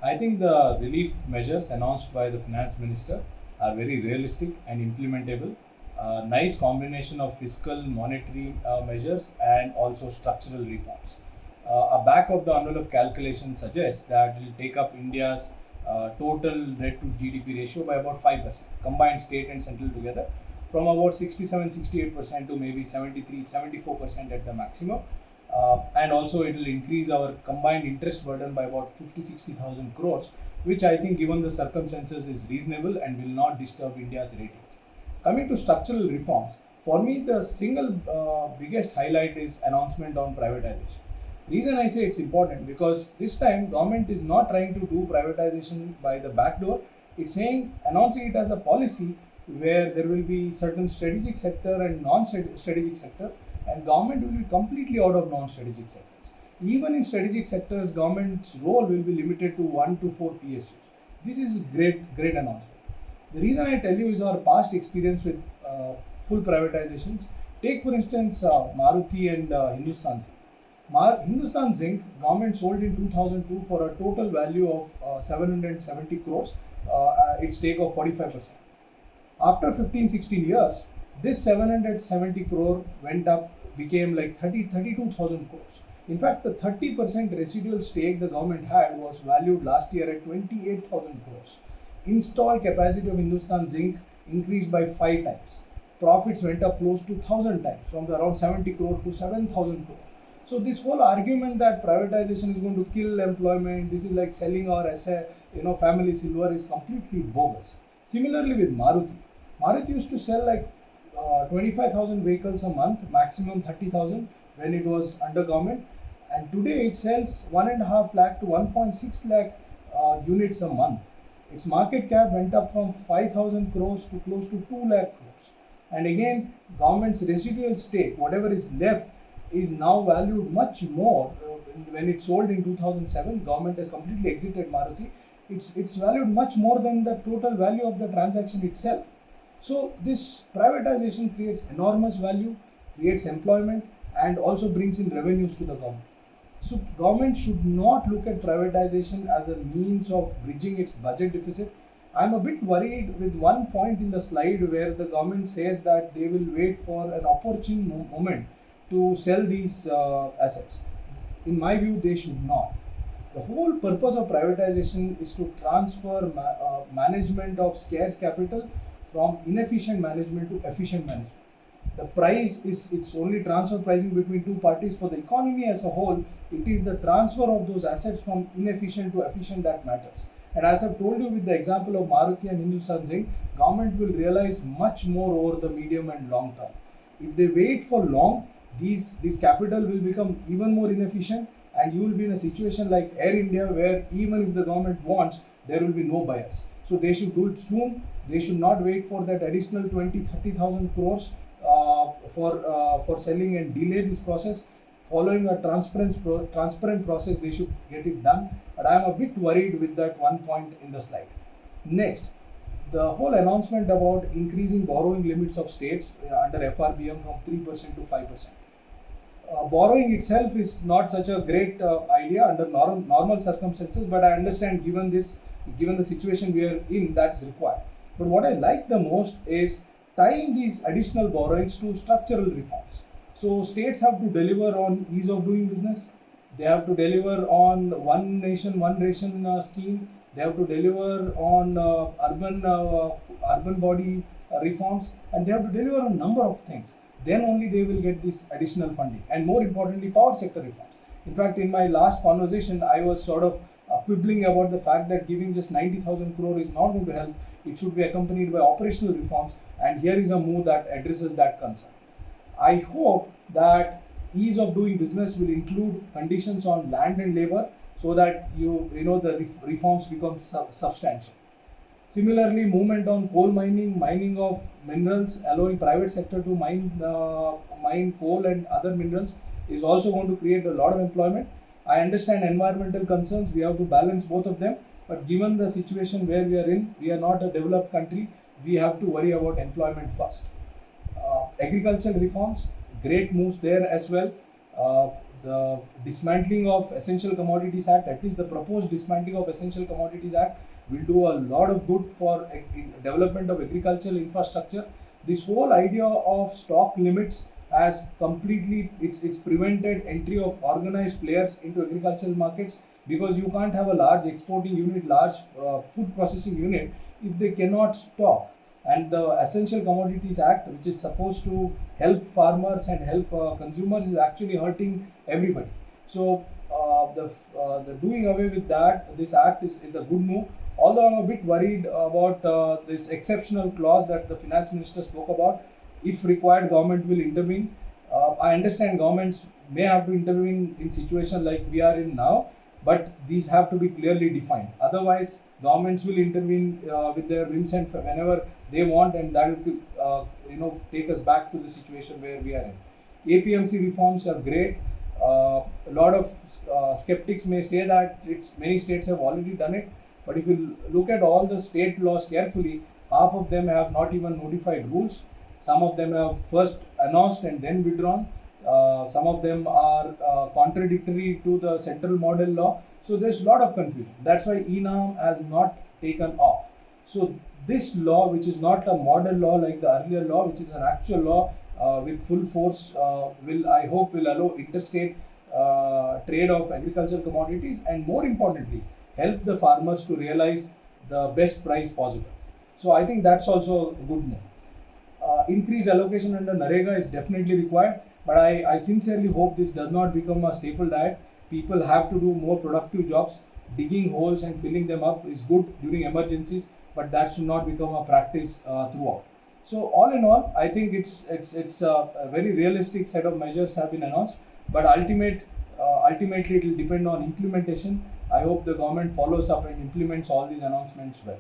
I think the relief measures announced by the finance minister are very realistic and implementable. Nice combination of fiscal, monetary measures and also structural reforms. A back of the envelope calculation suggests that it will take up India's total debt to GDP ratio by about 5%, combined state and central together, from about 67-68% to maybe 73-74% at the maximum. And also it will increase our combined interest burden by about 50-60,000 crores, which I think given the circumstances is reasonable and will not disturb India's ratings. Coming to structural reforms, for me the single biggest highlight is announcement on privatization. Reason I say it's important because this time government is not trying to do privatization by the back door. It's saying announcing it as a policy where there will be certain strategic sector and non-strategic sectors, and government will be completely out of non-strategic sectors. Even in strategic sectors, government's role will be limited to 1 to 4 PSUs. This is a great announcement. The reason I tell you is our past experience with full privatizations. Take for instance Maruti and Hindustan Zinc. Hindustan Zinc government sold in 2002 for a total value of 770 crores, its stake of 45%. After 15-16 years, this 770 crore went up, became like 32,000 crores. In fact, the 30% residual stake the government had was valued last year at 28,000 crores. Installed capacity of Hindustan Zinc increased by 5 times. Profits went up close to 1,000 times, from around 70 crore to 7,000 crores. So this whole argument that privatization is going to kill employment, this is like selling our asset, family silver, is completely bogus. Similarly with Maruti. Maruti used to sell like 25,000 vehicles a month, maximum 30,000 when it was under government, and today it sells 1.5 lakh to 1.6 lakh units a month. Its market cap went up from 5,000 crores to close to 2 lakh crores. And again, government's residual stake, whatever is left, is now valued much more. When it sold in 2007, government has completely exited Maruti. It's valued much more than the total value of the transaction itself. So this privatization creates enormous value, creates employment, and also brings in revenues to the government. So government should not look at privatization as a means of bridging its budget deficit. I'm a bit worried with one point in the slide where the government says that they will wait for an opportune moment to sell these assets. In my view, they should not. The whole purpose of privatization is to transfer management of scarce capital from inefficient management to efficient management. The price is, it's only transfer pricing between two parties. For the economy as a whole, it is the transfer of those assets from inefficient to efficient that matters. And as I've told you with the example of Maruti and Hindustan Zinc, government will realize much more over the medium and long term. If they wait for long, this capital will become even more inefficient, and you will be in a situation like Air India where even if the government wants, there will be no buyers. So they should do it soon. They should not wait for that additional 20-30,000 crores for selling and delay this process. Following a transparent process, they should get it done. But I am a bit worried with that one point in the slide. Next, the whole announcement about increasing borrowing limits of states under FRBM from 3% to 5%. Borrowing itself is not such a great idea under normal circumstances, but I understand given the situation we are in, that's required. But what I like the most is tying these additional borrowings to structural reforms. So states have to deliver on ease of doing business. They have to deliver on one nation, one ration scheme. They have to deliver on urban body reforms, and they have to deliver on a number of things. Then only they will get this additional funding, and more importantly, power sector reforms. In fact, in my last conversation, I was sort of quibbling about the fact that giving just 90,000 crore is not going to help. It should be accompanied by operational reforms, and here is a move that addresses that concern. I hope that ease of doing business will include conditions on land and labor, so that the reforms become substantial. Similarly, movement on coal mining of minerals, allowing private sector to mine coal and other minerals is also going to create a lot of employment. I understand environmental concerns, we have to balance both of them, but given the situation where we are in, we are not a developed country, we have to worry about employment first. Agricultural reforms, great moves there as well. the dismantling of Essential Commodities Act, at least the proposed dismantling of Essential Commodities Act, will do a lot of good for development of agricultural infrastructure. This whole idea of stock limits has completely, it's prevented entry of organized players into agricultural markets, because you can't have a large exporting unit, large food processing unit if they cannot stock. And the Essential Commodities Act, which is supposed to help farmers and help consumers, is actually hurting everybody. So the doing away with that, this act is a good move. Although I'm a bit worried about this exceptional clause that the finance minister spoke about. If required, government will intervene. I understand governments may have to intervene in situations like we are in now, but these have to be clearly defined. Otherwise, governments will intervene with their whims and whenever they want, and that will take us back to the situation where we are in. APMC reforms are great. A lot of skeptics may say that many states have already done it, but if you look at all the state laws carefully, half of them have not even notified rules. Some of them have first announced and then withdrawn. Some of them are contradictory to the central model law. So there's a lot of confusion. That's why ENAM has not taken off. So this law, which is not a model law like the earlier law, which is an actual law with full force, I hope will allow interstate trade of agricultural commodities, and more importantly, help the farmers to realize the best price possible. So I think that's also a good move. Increased allocation under NREGA is definitely required, but I sincerely hope this does not become a staple diet. People have to do more productive jobs. Digging holes and filling them up is good during emergencies, but that should not become a practice throughout. So all in all, I think it's a very realistic set of measures have been announced, but ultimately it will depend on implementation. I hope the government follows up and implements all these announcements well.